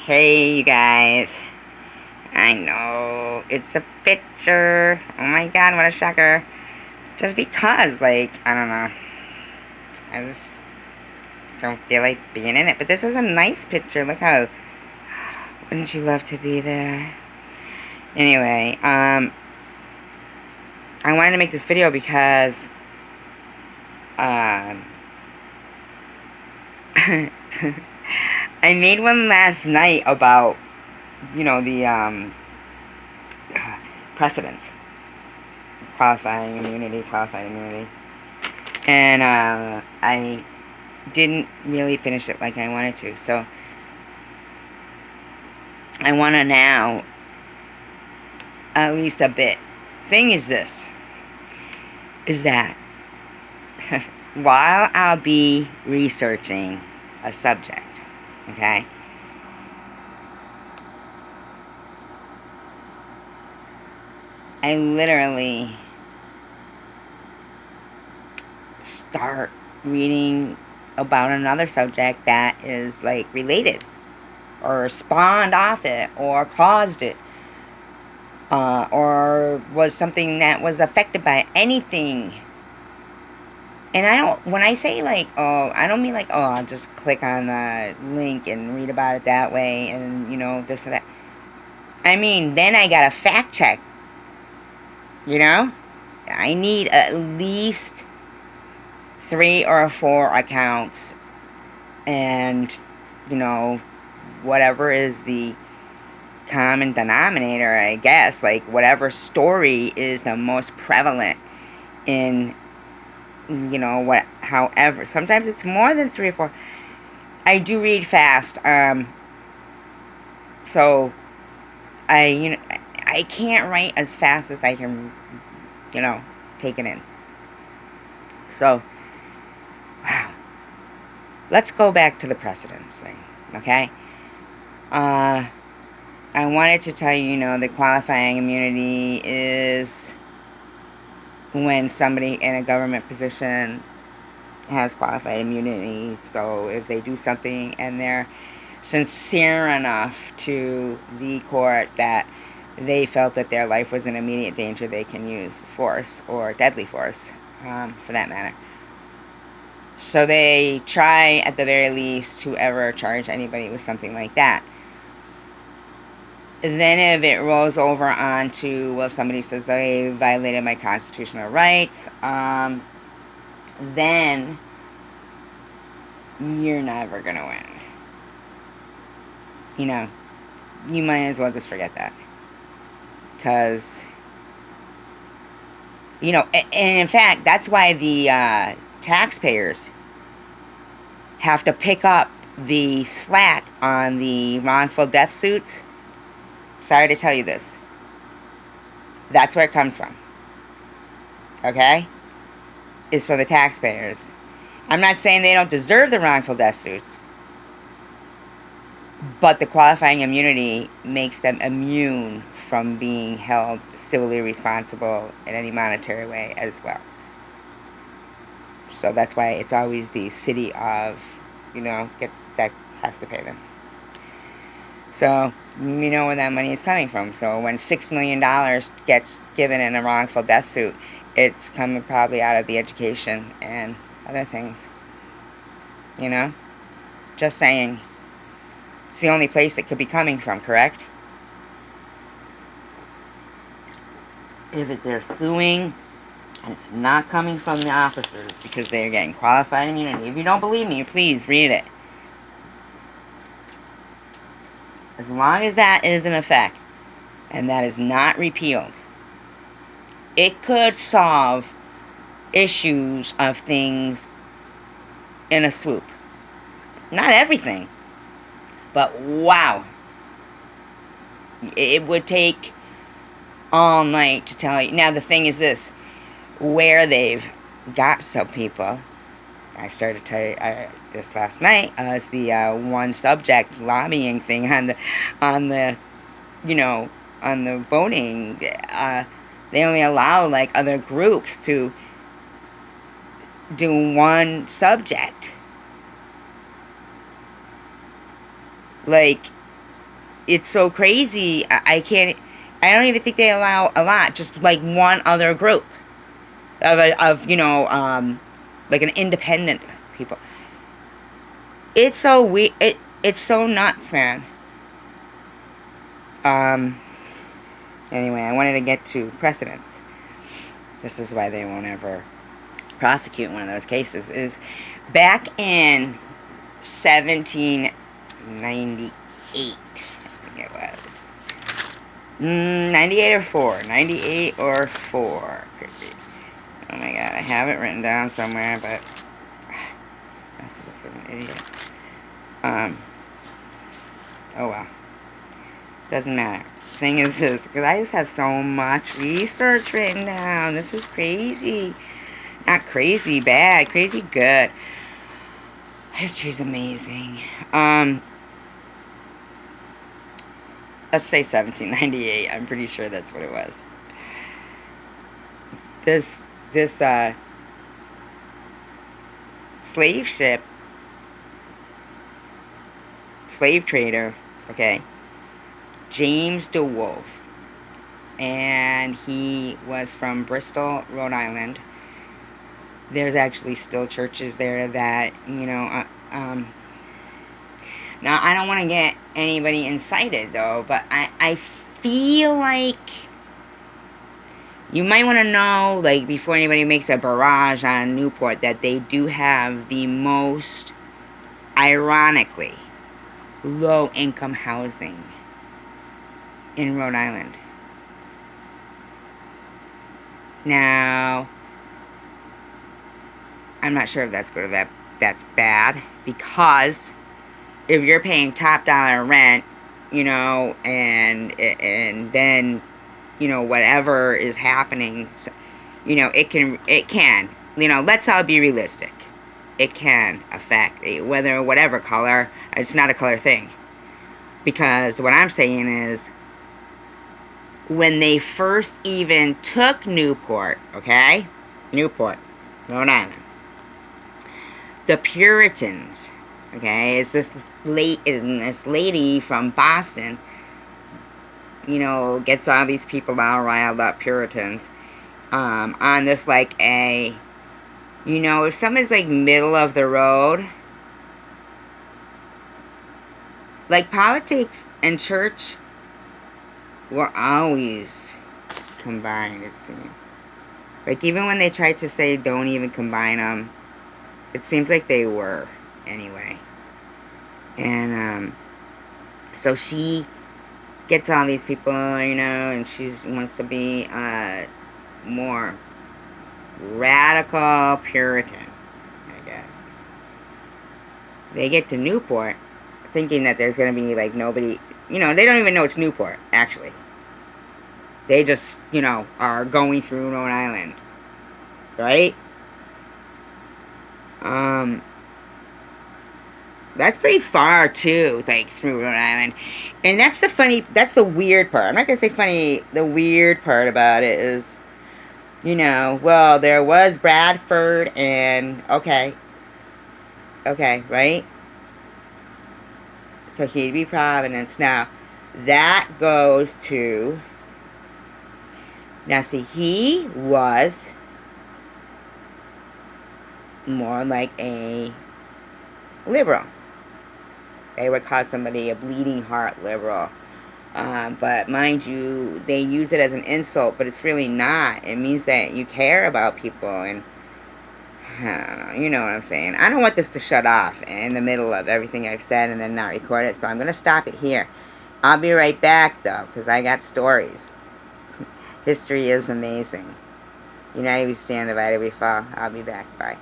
Hey, you guys. I know, it's a picture. Oh my god, what a shocker. Just because, like, I don't know. I just don't feel like being in it. But this is a nice picture. Look how... Wouldn't you love to be there? Anyway, I wanted to make this video because... I made one last night about, you know, the, precedents. Qualified immunity. And, I didn't really finish it like I wanted to, so I want to now, at least a bit. Thing is this, is that while I'll be researching a subject, okay, I literally start reading about another subject that is, like, related, or spawned off it, or caused it, or was something that was affected by anything. And I don't, when I say, like, oh, I don't mean like, oh, I'll just click on the link and read about it that way, and, you know, this or that. I mean, then I gotta fact check, you know? I need at least 3 or 4 accounts, and, you know, whatever is the common denominator, I guess, like, whatever story is the most prevalent in, you know, what, however, sometimes it's more than 3 or 4. I do read fast, so I can't write as fast as I can, you know, take it in. So, wow. Let's go back to the precedents thing, okay? I wanted to tell you, you know, the qualifying immunity is when somebody in a government position has qualified immunity. So if they do something and they're sincere enough to the court that they felt that their life was in immediate danger, they can use force, or deadly force, for that matter. So they try, at the very least, to ever charge anybody with something like that. Then if it rolls over onto, well, somebody says they violated my constitutional rights, then you're never going to win. You know, you might as well just forget that. Because, you know, and in fact, that's why the taxpayers have to pick up the slack on the wrongful death suits. Sorry to tell you this. That's where it comes from. Okay? It's for the taxpayers. I'm not saying they don't deserve the wrongful death suits, but the qualifying immunity makes them immune from being held civilly responsible in any monetary way as well. So that's why it's always the city of, you know, that has to pay them. So, you know where that money is coming from. So when $6 million gets given in a wrongful death suit, it's coming probably out of the education and other things. You know? Just saying. It's the only place it could be coming from, correct? If they're suing, and it's not coming from the officers because they're getting qualified immunity. If you don't believe me, please read it. As long as that is in effect, and that is not repealed, it could solve issues of things in a swoop. Not everything, but wow. It would take all night to tell you. Now the thing is this, where they've got some people, I started to tell you this last night, it's the one subject lobbying thing on the you know, on the voting. They only allow, like, other groups to do one subject. Like, it's so crazy. I can't. I don't even think they allow a lot. Just like one other group of like an independent people. It's so weird. It's so nuts, man. Anyway, I wanted to get to precedents. This is why they won't ever prosecute one of those cases. Is back in 1798, I think it was. 98 or 4. 98 or 4. Could be. Oh my god, I have it written down somewhere, but I'm supposed to be an idiot. Oh well. Doesn't matter. Thing is this, because I just have so much research written down. This is crazy. Not crazy bad, crazy good. History's amazing. Let's say 1798. I'm pretty sure that's what it was. This slave ship, slave trader, okay, James DeWolf, and he was from Bristol, Rhode Island. There's actually still churches there that, now I don't want to get anybody incited though, but I feel like you might want to know, like, before anybody makes a barrage on Newport, that they do have the most, ironically, low-income housing in Rhode Island. Now, I'm not sure if that's good or that's bad, because if you're paying top dollar rent, and then, whatever is happening, it can, let's all be realistic. It can affect whatever color. It's not a color thing. Because what I'm saying is, when they first even took Newport, okay? Newport, Rhode Island. The Puritans, okay, is this lady from Boston, gets all these people all riled up, Puritans, on this, like, if something's, like, middle of the road, like, politics and church were always combined, it seems. Like, even when they tried to say don't even combine them, it seems like they were, anyway. And, so she gets all these people, and she wants to be more radical Puritan, I guess. They get to Newport thinking that there's going to be, like, nobody, they don't even know it's Newport, actually. They just, are going through Rhode Island, right? That's pretty far, too, like, through Rhode Island. And that's the weird part. I'm not going to say funny. The weird part about it is, well, there was Bradford and, okay, right? So he'd be Providence. Now, that goes to, now see, he was more like a liberal. They would call somebody a bleeding heart liberal. But mind you, they use it as an insult, but it's really not. It means that you care about people, and I don't know, you know what I'm saying. I don't want this to shut off in the middle of everything I've said and then not record it, so I'm going to stop it here. I'll be right back, though, because I got stories. History is amazing. United we stand, divided we fall. I'll be back. Bye.